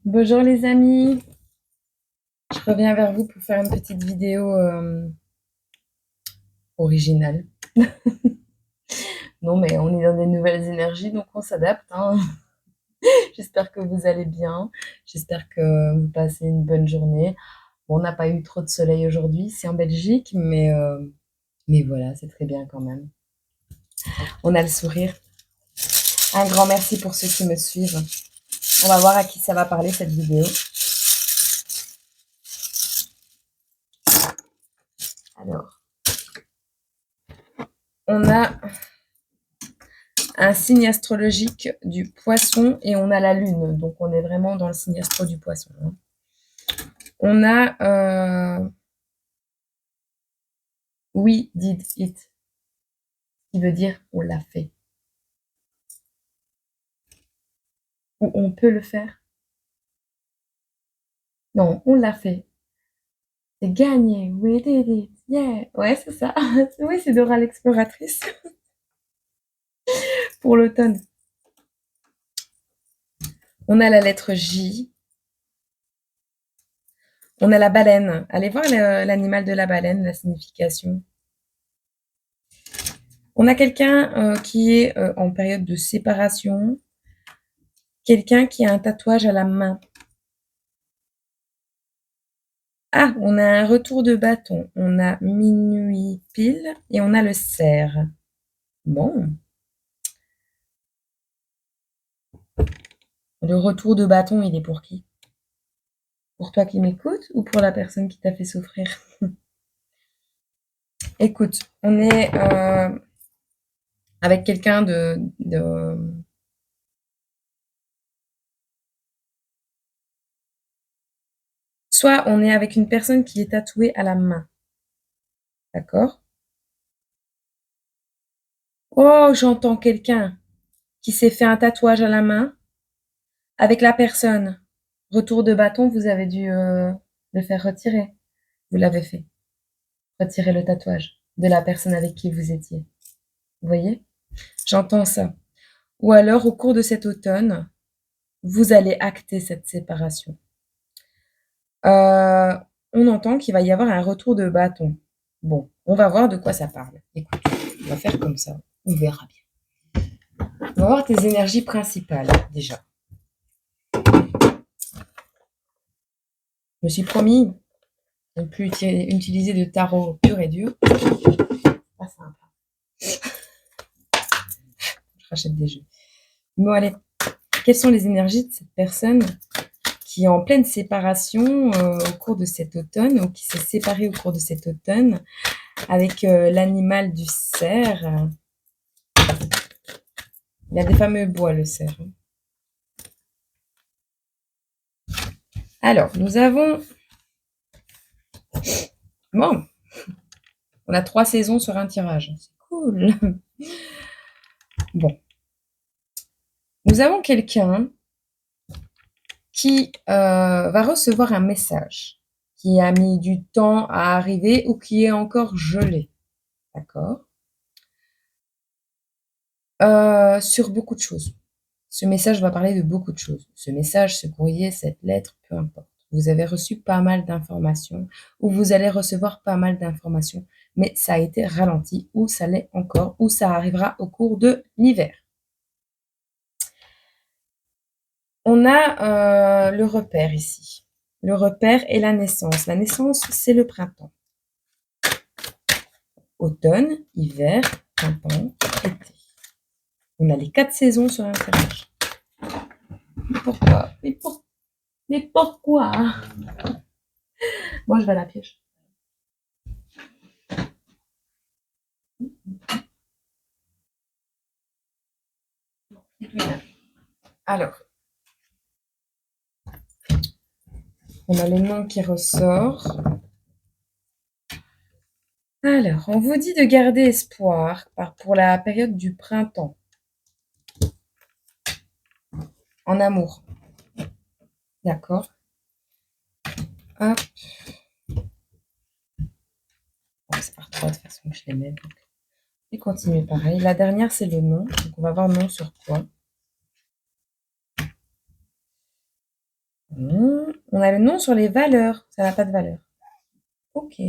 Bonjour les amis, je reviens vers vous pour faire une petite vidéo originale. Non mais on est dans des nouvelles énergies donc on s'adapte, hein. J'espère que vous allez bien, j'espère que vous passez une bonne journée. Bon, on n'a pas eu trop de soleil aujourd'hui, c'est en Belgique, mais voilà, c'est très bien quand même. On a le sourire. Un grand merci pour ceux qui me suivent. On va voir à qui ça va parler cette vidéo. Alors, on a un signe astrologique du poisson et on a la lune. Donc on est vraiment dans le signe astro du poisson, hein. On a we did it, qui veut dire on l'a fait. Ou on peut le faire. Non, on l'a fait. C'est gagné. We did it. Yeah. Ouais, c'est ça. Oui, c'est Dora l'exploratrice pour l'automne. On a la lettre J. On a la baleine. Allez voir l'animal de la baleine, la signification. On a quelqu'un qui est en période de séparation. Quelqu'un qui a un tatouage à la main. Ah, on a un retour de bâton. On a minuit pile et on a le cerf. Bon. Le retour de bâton, il est pour qui? Pour toi qui m'écoutes ou pour la personne qui t'a fait souffrir? Écoute, on est avec quelqu'un Soit on est avec une personne qui est tatouée à la main. D'accord? Oh, j'entends quelqu'un qui s'est fait un tatouage à la main avec la personne. Retour de bâton, vous avez dû le faire retirer. Vous l'avez fait. Retirer le tatouage de la personne avec qui vous étiez. Vous voyez? J'entends ça. Ou alors, au cours de cet automne, vous allez acter cette séparation. On entend qu'il va y avoir un retour de bâton. Bon, on va voir de quoi ça parle. Écoute, on va faire comme ça. On verra bien. On va voir tes énergies principales, déjà. Je me suis promis de ne plus utiliser de tarot pur et dur. Pas simple. Je rachète des jeux. Bon, allez. Quelles sont les énergies de cette personne qui est en pleine séparation au cours de cet automne, ou qui s'est séparée au cours de cet automne avec l'animal du cerf? Il y a des fameux bois, le cerf. Alors, nous avons... Bon, on a 3 saisons sur un tirage. C'est cool. Bon. Nous avons quelqu'un qui va recevoir un message qui a mis du temps à arriver ou qui est encore gelé. D'accord? Sur beaucoup de choses. Ce message va parler de beaucoup de choses. Ce message, ce courrier, cette lettre, peu importe. Vous avez reçu pas mal d'informations ou vous allez recevoir pas mal d'informations, mais ça a été ralenti ou ça l'est encore ou ça arrivera au cours de l'hiver. On a le repère ici. Le repère est la naissance. La naissance, c'est le printemps. Automne, hiver, printemps, été. On a les 4 saisons sur un tirage. Pourquoi? Mais pourquoi? Moi, je vais à la pioche. Alors, on a le nom qui ressort. Alors, on vous dit de garder espoir pour la période du printemps. En amour. D'accord? Hop. Bon, c'est par 3 de toute façon que je les mets. Donc. Et continuer pareil. La dernière, c'est le nom. Donc, on va voir nom sur quoi. On a le nom sur les valeurs. Ça n'a pas de valeur. Ok.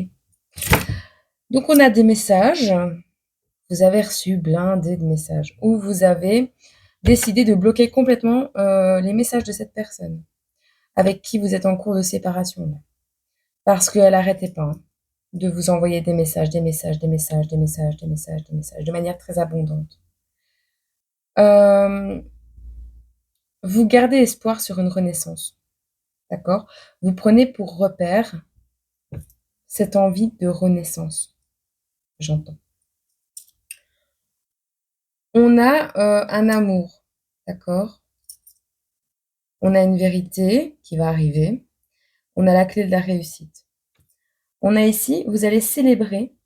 Donc, on a des messages. Vous avez reçu blindé de messages. Ou vous avez décidé de bloquer complètement les messages de cette personne avec qui vous êtes en cours de séparation. Parce qu'elle n'arrêtait pas de vous envoyer des messages, des messages, des messages, des messages, des messages, des messages, de manière très abondante. Vous gardez espoir sur une renaissance. D'accord? Vous prenez pour repère cette envie de renaissance. J'entends. On a un amour. D'accord? On a une vérité qui va arriver. On a la clé de la réussite. On a ici, vous allez célébrer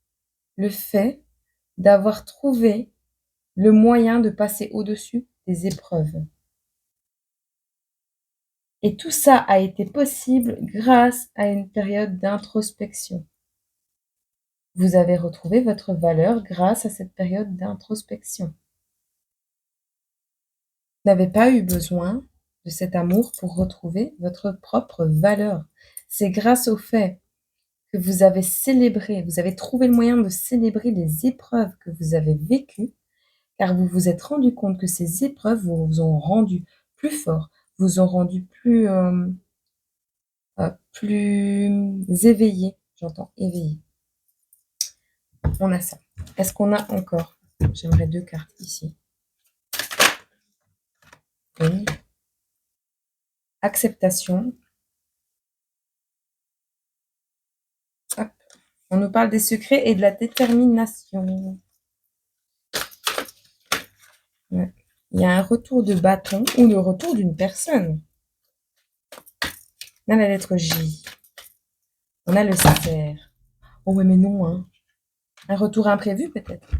le fait d'avoir trouvé le moyen de passer au-dessus des épreuves. Et tout ça a été possible grâce à une période d'introspection. Vous avez retrouvé votre valeur grâce à cette période d'introspection. Vous n'avez pas eu besoin de cet amour pour retrouver votre propre valeur. C'est grâce au fait que vous avez célébré, vous avez trouvé le moyen de célébrer les épreuves que vous avez vécues, car vous vous êtes rendu compte que ces épreuves vous ont rendu plus fort, vous ont rendu plus éveillé. J'entends éveillé. On a ça. Est-ce qu'on a encore? J'aimerais 2 cartes ici. Oui. Acceptation. Hop. On nous parle des secrets et de la détermination. Ouais. Il y a un retour de bâton ou le retour d'une personne. On a la lettre J. On a le cerf. Oh ouais, mais non, hein. Un retour imprévu, peut-être.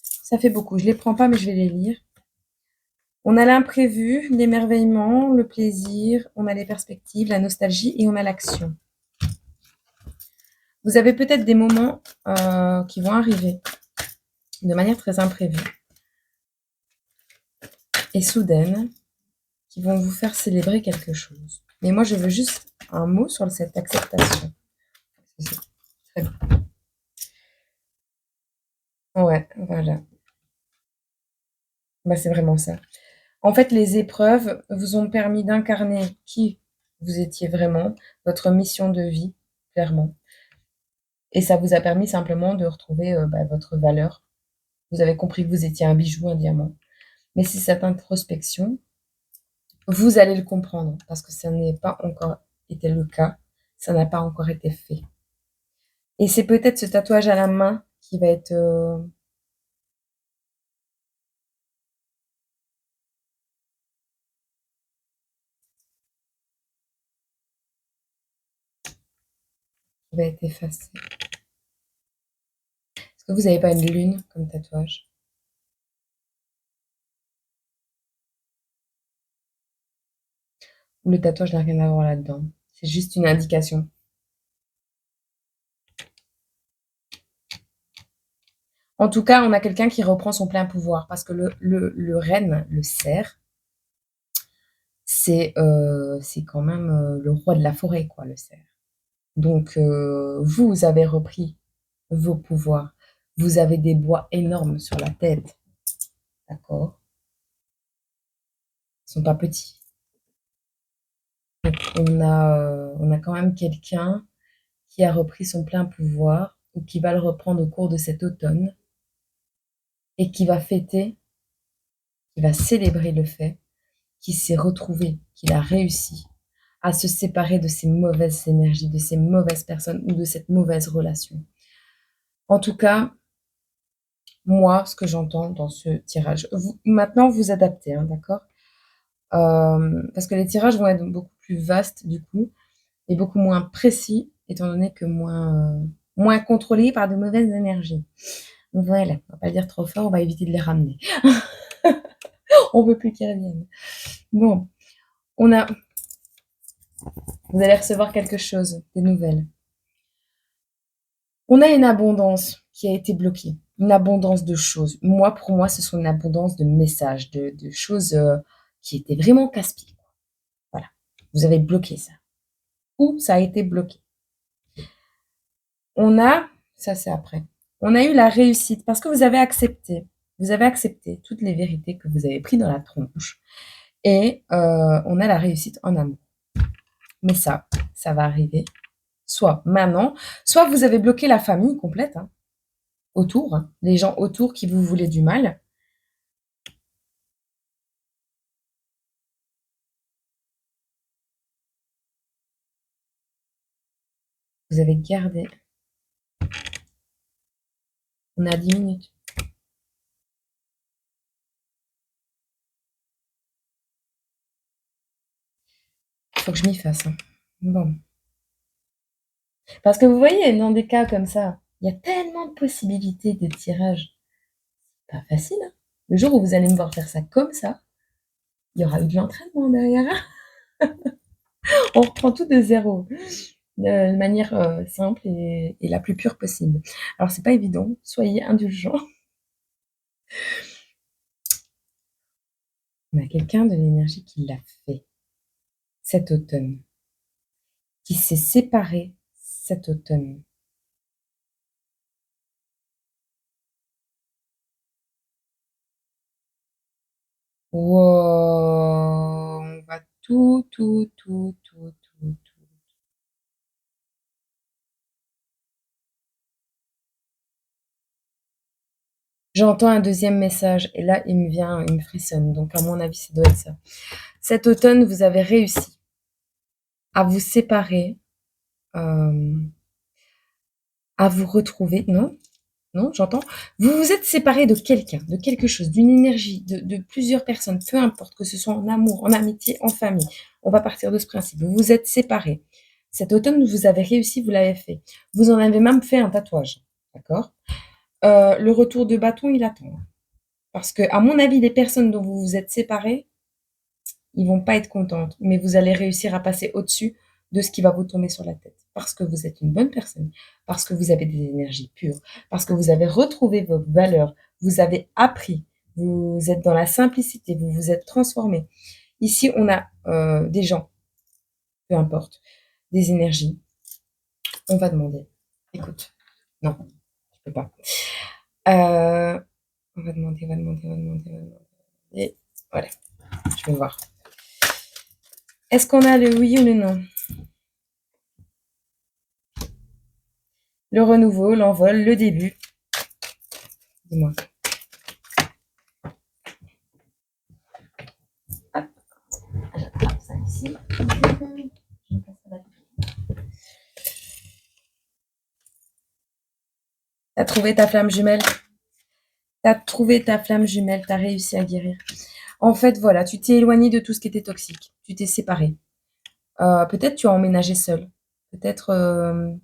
Ça fait beaucoup. Je les prends pas, mais je vais les lire. On a l'imprévu, l'émerveillement, le plaisir, on a les perspectives, la nostalgie et on a l'action. Vous avez peut-être des moments qui vont arriver de manière très imprévue et soudaine qui vont vous faire célébrer quelque chose. Mais moi, je veux juste un mot sur cette acceptation. C'est très bien. Ouais, voilà. Bah, c'est vraiment ça. En fait, les épreuves vous ont permis d'incarner qui vous étiez vraiment, votre mission de vie, clairement. Et ça vous a permis simplement de retrouver votre valeur. Vous avez compris que vous étiez un bijou, un diamant. Mais si cette introspection, vous allez le comprendre parce que ça n'est pas encore été le cas, ça n'a pas encore été fait. Et c'est peut-être ce tatouage à la main qui va être effacé. Est-ce que vous n'avez pas une lune comme tatouage? Ou le tatouage n'a rien à voir là-dedans? C'est juste une indication. En tout cas, on a quelqu'un qui reprend son plein pouvoir parce que le renne, le cerf, c'est quand même le roi de la forêt, quoi, le cerf. Donc, vous avez repris vos pouvoirs. Vous avez des bois énormes sur la tête, d'accord? Ils sont pas petits. Donc, on a quand même quelqu'un qui a repris son plein pouvoir ou qui va le reprendre au cours de cet automne et qui va fêter, qui va célébrer le fait qu'il s'est retrouvé, qu'il a réussi à se séparer de ces mauvaises énergies, de ces mauvaises personnes ou de cette mauvaise relation. En tout cas, moi, ce que j'entends dans ce tirage, maintenant vous adaptez, hein, d'accord? Parce que les tirages vont être beaucoup plus vastes du coup et beaucoup moins précis étant donné que moins contrôlés par de mauvaises énergies. Voilà, on va pas le dire trop fort, on va éviter de les ramener. On veut plus qu'ils reviennent. Bon, vous allez recevoir quelque chose, des nouvelles. On a une abondance qui a été bloquée, une abondance de choses. Moi, pour moi, ce sont une abondance de messages, de choses qui étaient vraiment casse-pieds. Voilà. Vous avez bloqué ça. Ou ça a été bloqué. Ça c'est après, on a eu la réussite parce que vous avez accepté toutes les vérités que vous avez prises dans la tronche et on a la réussite en amour. Mais ça va arriver soit maintenant, soit vous avez bloqué la famille complète, hein, autour, hein, les gens autour qui vous voulaient du mal. Vous avez gardé. On a 10 minutes. Il faut que je m'y fasse. Hein. Bon. Parce que vous voyez, dans des cas comme ça, il y a tellement de possibilités de tirage. Pas facile. Hein. Le jour où vous allez me voir faire ça comme ça, il y aura eu de l'entraînement derrière. On reprend tout de zéro, de manière simple et la plus pure possible. Alors, c'est pas évident. Soyez indulgents. On a quelqu'un de l'énergie qui l'a fait cet automne, qui s'est séparé cet automne. Wow, on va tout. J'entends un deuxième message et là, il me frissonne. Donc, à mon avis, ça doit être ça. Cet automne, vous avez réussi à vous séparer, à vous retrouver. Non, j'entends. Vous vous êtes séparé de quelqu'un, de quelque chose, d'une énergie, de plusieurs personnes, peu importe, que ce soit en amour, en amitié, en famille. On va partir de ce principe. Vous vous êtes séparés. Cet automne, vous avez réussi, vous l'avez fait. Vous en avez même fait un tatouage. D'accord? Le retour de bâton, il attend. Parce que, à mon avis, les personnes dont vous vous êtes séparés, ils vont pas être contentes, mais vous allez réussir à passer au-dessus de ce qui va vous tomber sur la tête. Parce que vous êtes une bonne personne, parce que vous avez des énergies pures, parce que vous avez retrouvé vos valeurs, vous avez appris, vous êtes dans la simplicité, vous vous êtes transformé. Ici, on a des gens, peu importe, des énergies. On va demander. Écoute, non, je peux pas. On va demander. Et voilà, je vais voir. Est-ce qu'on a le oui ou le non? Le renouveau, l'envol, le début. Dis-moi. Hop. J'attrape ça ici. T'as trouvé ta flamme jumelle. T'as trouvé ta flamme jumelle. T'as réussi à guérir. En fait, voilà, tu t'es éloigné de tout ce qui était toxique. Tu t'es séparé. Peut-être tu as emménagé seul. Peut-être...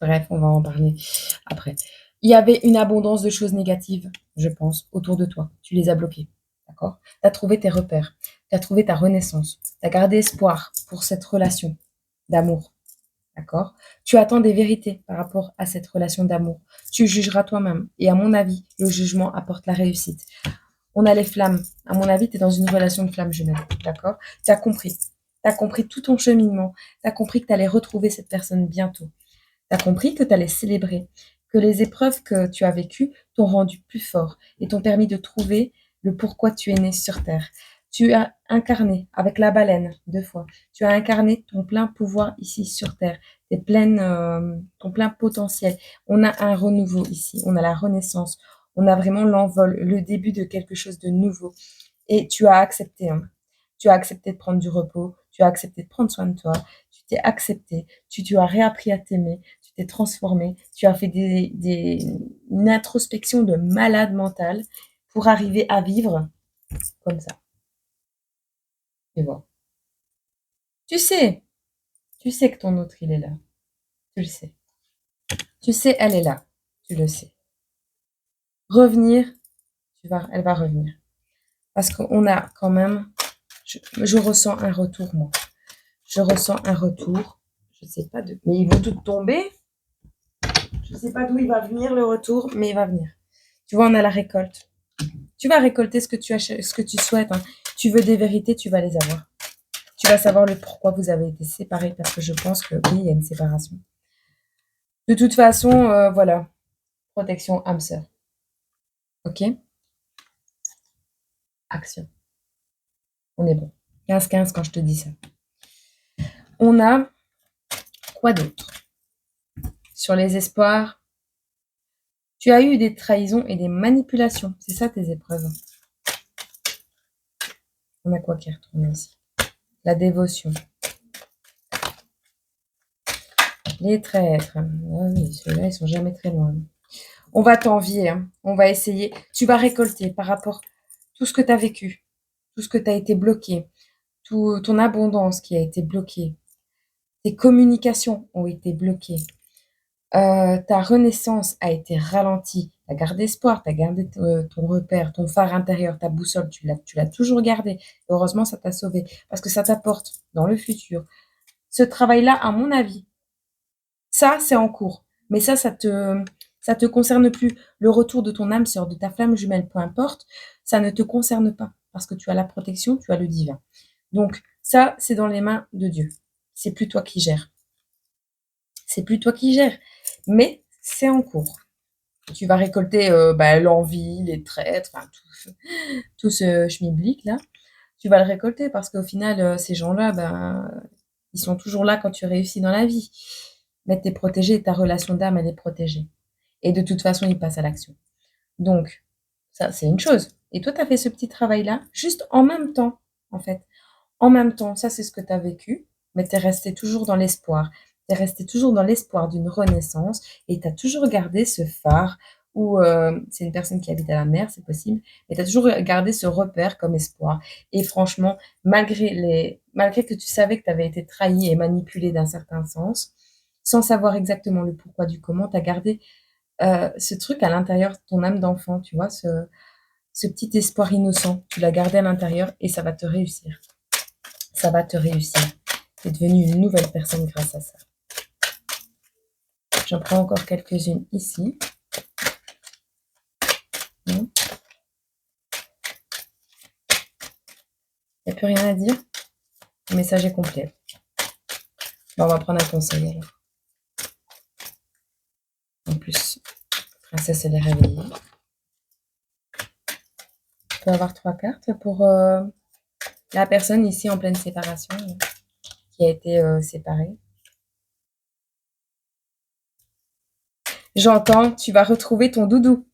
Bref, on va en parler après. Il y avait une abondance de choses négatives, je pense, autour de toi. Tu les as bloquées. D'accord? Tu as trouvé tes repères. Tu as trouvé ta renaissance. Tu as gardé espoir pour cette relation d'amour. D'accord? Tu attends des vérités par rapport à cette relation d'amour. Tu jugeras toi-même. Et à mon avis, le jugement apporte la réussite. On a les flammes. À mon avis, tu es dans une relation de flamme jumelle. D'accord? Tu as compris. Tu as compris tout ton cheminement. Tu as compris que tu allais retrouver cette personne bientôt. Tu as compris que tu allais célébrer, que les épreuves que tu as vécues t'ont rendu plus fort et t'ont permis de trouver le pourquoi tu es né sur Terre. Tu as incarné avec la baleine 2 fois. Tu as incarné ton plein pouvoir ici sur Terre, ton plein potentiel. On a un renouveau ici, on a la renaissance, on a vraiment l'envol, le début de quelque chose de nouveau. Et tu as accepté, hein. Tu as accepté de prendre du repos, tu as accepté de prendre soin de toi, tu t'es accepté, tu as réappris à t'aimer, tu t'es transformé, tu as fait une introspection de malade mental pour arriver à vivre comme ça. Tu vois. Tu tu sais que ton autre, il est là. Tu le sais. Tu sais, elle est là. Tu le sais. Revenir, elle va revenir. Parce qu'on a quand même, je ressens un retour, moi. Je ressens un retour. Je sais pas de, mais ils vont toutes tomber. Je sais pas d'où il va venir le retour, mais il va venir. Tu vois, on a la récolte. Tu vas récolter ce que tu souhaites. Hein. Tu veux des vérités, tu vas les avoir. Tu vas savoir le pourquoi vous avez été séparés, parce que je pense que oui, il y a une séparation. De toute façon, voilà. Protection âme sœur. Ok? Action. On est bon. 15-15 quand je te dis ça. On a quoi d'autre? Sur les espoirs, tu as eu des trahisons et des manipulations. C'est ça tes épreuves. On a quoi qui retourne ici? La dévotion. Les traîtres. Ah oui, ceux-là, ils sont jamais très loin. On va t'envier. Hein. On va essayer. Tu vas récolter par rapport à tout ce que tu as vécu, tout ce que tu as été bloqué, toute ton abondance qui a été bloquée. Tes communications ont été bloquées. Ta renaissance a été ralentie. Tu as gardé espoir, tu as gardé ton repère, ton phare intérieur, ta boussole, tu l'as toujours gardé. Heureusement, ça t'a sauvé parce que ça t'apporte dans le futur. Ce travail-là, à mon avis, ça, c'est en cours. Mais ça te concerne plus. Le retour de ton âme sœur, de ta flamme jumelle, peu importe, ça ne te concerne pas parce que tu as la protection, tu as le divin. Donc, ça, c'est dans les mains de Dieu. C'est plus toi qui gères. C'est plus toi qui gères. Mais c'est en cours. Tu vas récolter l'envie, les traîtres, enfin, tout ce schmilblick là. Tu vas le récolter parce qu'au final, ces gens-là, ils sont toujours là quand tu réussis dans la vie. Mais tu es protégé, ta relation d'âme, elle est protégée. Et de toute façon, ils passent à l'action. Donc, ça, c'est une chose. Et toi, tu as fait ce petit travail-là, juste en même temps, en fait. En même temps, ça, c'est ce que tu as vécu, mais tu es resté toujours dans l'espoir. Tu es resté toujours dans l'espoir d'une renaissance et tu as toujours gardé ce phare où c'est une personne qui habite à la mer, c'est possible, mais tu as toujours gardé ce repère comme espoir. Et franchement, malgré que tu savais que tu avais été trahi et manipulé d'un certain sens, sans savoir exactement le pourquoi du comment, tu as gardé ce truc à l'intérieur de ton âme d'enfant, tu vois, ce petit espoir innocent. Tu l'as gardé à l'intérieur et ça va te réussir. Ça va te réussir. Tu es devenue une nouvelle personne grâce à ça. J'en prends encore quelques-unes ici. Il n'y a plus rien à dire. Le message est complet. Bon, on va prendre un conseil alors. En plus, princesse, elle est réveillée. On peut avoir 3 cartes pour la personne ici en pleine séparation qui a été séparée. J'entends, tu vas retrouver ton doudou.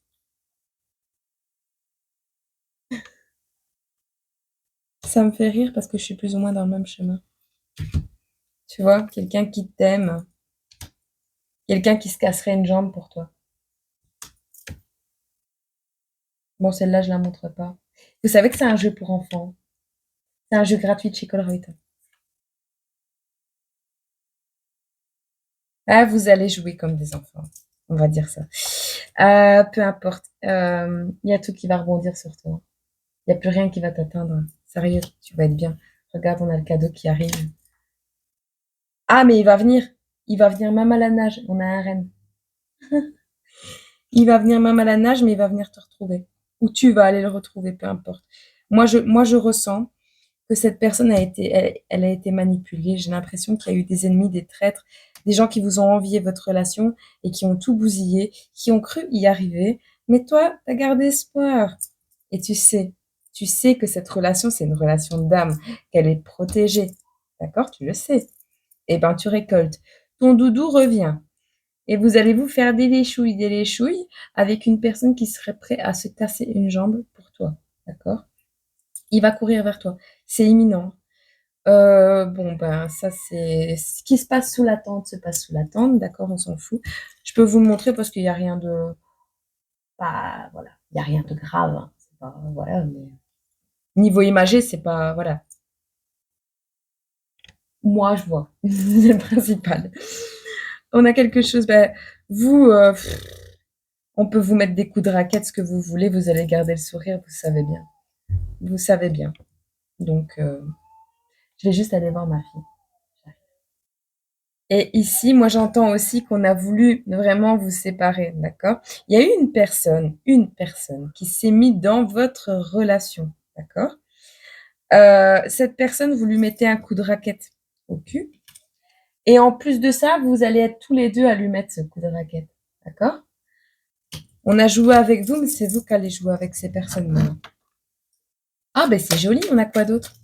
Ça me fait rire parce que je suis plus ou moins dans le même chemin. Tu vois, quelqu'un qui t'aime, quelqu'un qui se casserait une jambe pour toi. Bon, celle-là, je la montre pas. Vous savez que c'est un jeu pour enfants. C'est un jeu gratuit de chez Colruyt. Ah, vous allez jouer comme des enfants. On va dire ça. Peu importe. Il y a tout qui va rebondir sur toi. Il n'y a plus rien qui va t'atteindre. Sérieux, tu vas être bien. Regarde, on a le cadeau qui arrive. Ah, mais il va venir. Il va venir même à la nage. On a un renne. Il va venir même à la nage, mais il va venir te retrouver. Ou tu vas aller le retrouver, peu importe. Moi, je ressens que cette personne elle a été manipulée. J'ai l'impression qu'il y a eu des ennemis, des traîtres, des gens qui vous ont envié votre relation et qui ont tout bousillé, qui ont cru y arriver. Mais toi, tu as gardé espoir. Et tu sais que cette relation, c'est une relation d'âme, qu'elle est protégée. D'accord? Tu le sais. Eh ben, tu récoltes. Ton doudou revient. Et vous allez vous faire des léchouilles avec une personne qui serait prête à se casser une jambe pour toi. D'accord? Il va courir vers toi. C'est imminent. Ça, c'est ce qui se passe sous la tente se passe sous la tente. D'accord? On s'en fout. Je peux vous le montrer parce qu'il n'y a rien de. Pas, voilà. Il n'y a rien de grave. Hein. C'est pas, voilà, mais niveau imagé, c'est pas. Voilà. Moi, je vois. C'est le principal. On a quelque chose. Vous. On peut vous mettre des coups de raquette, ce que vous voulez, vous allez garder le sourire, vous savez bien. Vous savez bien. Donc, je vais juste aller voir ma fille. Et ici, moi, j'entends aussi qu'on a voulu vraiment vous séparer, d'accord? Il y a eu une personne qui s'est mise dans votre relation, d'accord? Cette personne, vous lui mettez un coup de raquette au cul. Et en plus de ça, vous allez être tous les deux à lui mettre ce coup de raquette. D'accord? On a joué avec vous, mais c'est vous qui allez jouer avec ces personnes maintenant. Ah, ben c'est joli. On a quoi d'autre?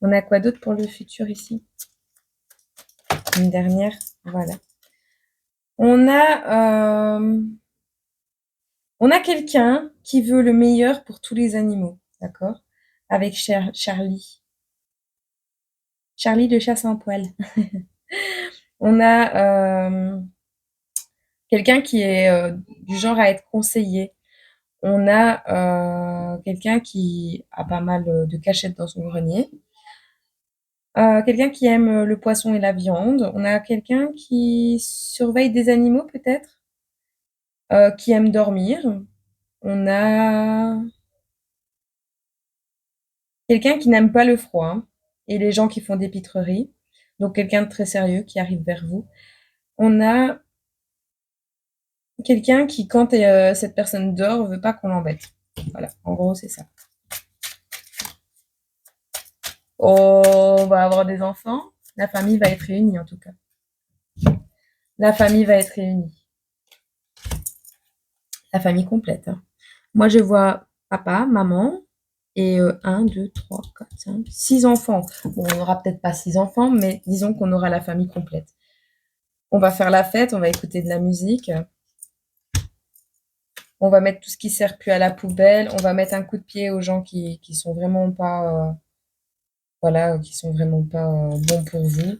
On a quoi d'autre pour le futur ici? Une dernière. Voilà. On a quelqu'un qui veut le meilleur pour tous les animaux. D'accord? Avec Charlie. Charlie de chasse en poil. On a quelqu'un qui est du genre à être conseillé. On a quelqu'un qui a pas mal de cachettes dans son grenier. Quelqu'un qui aime le poisson et la viande. On a quelqu'un qui surveille des animaux peut-être, qui aime dormir. On a quelqu'un qui n'aime pas le froid hein, et les gens qui font des pitreries. Donc quelqu'un de très sérieux qui arrive vers vous. On a quelqu'un qui, quand cette personne dort, veut pas qu'on l'embête. Voilà, en gros, c'est ça. Oh, on va avoir des enfants. La famille va être réunie, en tout cas. La famille va être réunie. La famille complète. Hein. Moi, je vois papa, maman et 1, 2, 3, 4, 5, 6 enfants. Bon, on n'aura peut-être pas 6 enfants, mais disons qu'on aura la famille complète. On va faire la fête, on va écouter de la musique. On va mettre tout ce qui sert plus à la poubelle. On va mettre un coup de pied aux gens qui sont vraiment pas, voilà, qui sont vraiment pas bons pour vous.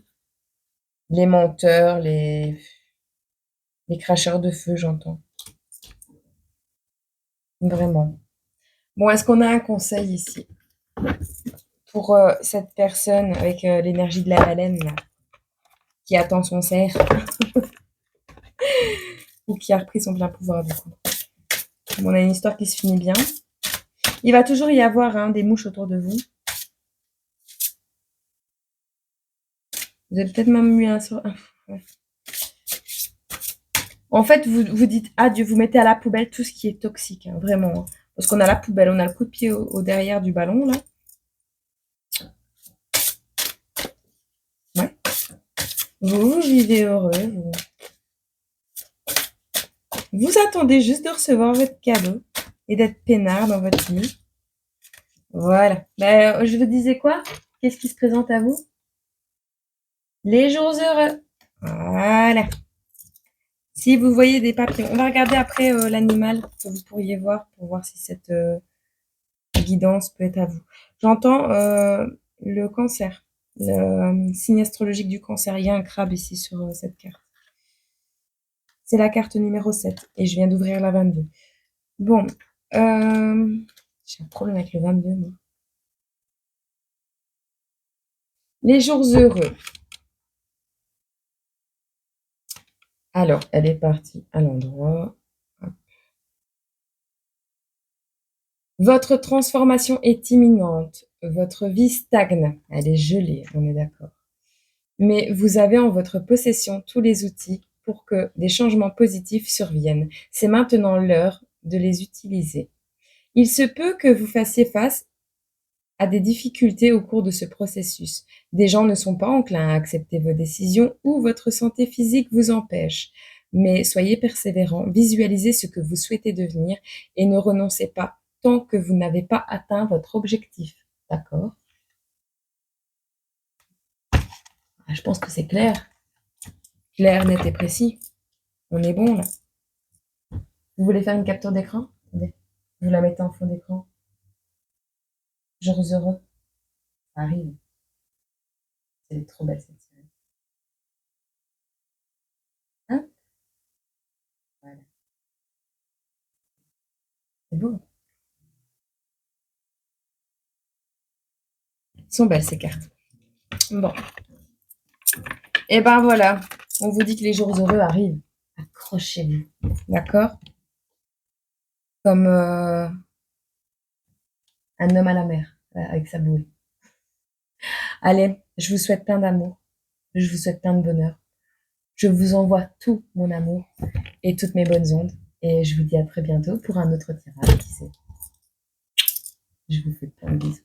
Les menteurs, les cracheurs de feu, j'entends. Vraiment. Bon, est-ce qu'on a un conseil ici pour cette personne avec l'énergie de la baleine là, qui attend son cerf ou qui a repris son plein pouvoir du coup? Bon, on a une histoire qui se finit bien. Il va toujours y avoir hein, des mouches autour de vous. Vous avez peut-être même eu un sort. Ouais. En fait, vous dites adieu, vous mettez à la poubelle tout ce qui est toxique, hein, vraiment. Hein. Parce qu'on a la poubelle, on a le coup de pied au derrière du ballon, là. Ouais. Vous vivez heureux. Vous attendez juste de recevoir votre cadeau et d'être peinard dans votre vie. Voilà. Ben, je vous disais quoi? Qu'est-ce qui se présente à vous? Les jours heureux. Voilà. Si vous voyez des papillons, on va regarder après l'animal que vous pourriez voir pour voir si cette guidance peut être à vous. J'entends le cancer, le signe astrologique du cancer. Il y a un crabe ici sur cette carte. C'est la carte numéro 7 et je viens d'ouvrir la 22. Bon, j'ai un problème avec le 22, moi. Les jours heureux. Alors, elle est partie à l'endroit. Votre transformation est imminente. Votre vie stagne. Elle est gelée, on est d'accord. Mais vous avez en votre possession tous les outils pour que des changements positifs surviennent. C'est maintenant l'heure de les utiliser. Il se peut que vous fassiez face à des difficultés au cours de ce processus. Des gens ne sont pas enclins à accepter vos décisions ou votre santé physique vous empêche. Mais soyez persévérants, visualisez ce que vous souhaitez devenir et ne renoncez pas tant que vous n'avez pas atteint votre objectif. D'accord? Je pense que c'est clair. Clair, net et précis. On est bon là. Vous voulez faire une capture d'écran? Attendez. Vous la mettez en fond d'écran. Jours heureux. Ça arrive. C'est trop belle cette série. Hein? Voilà. C'est beau. Ils sont belles ces cartes. Bon. Et ben voilà. On vous dit que les jours heureux arrivent. Accrochez-vous. D'accord? Comme un homme à la mer avec sa bouée. Allez, je vous souhaite plein d'amour. Je vous souhaite plein de bonheur. Je vous envoie tout mon amour et toutes mes bonnes ondes. Et je vous dis à très bientôt pour un autre tirage. Qui sait? Je vous fais plein de bisous.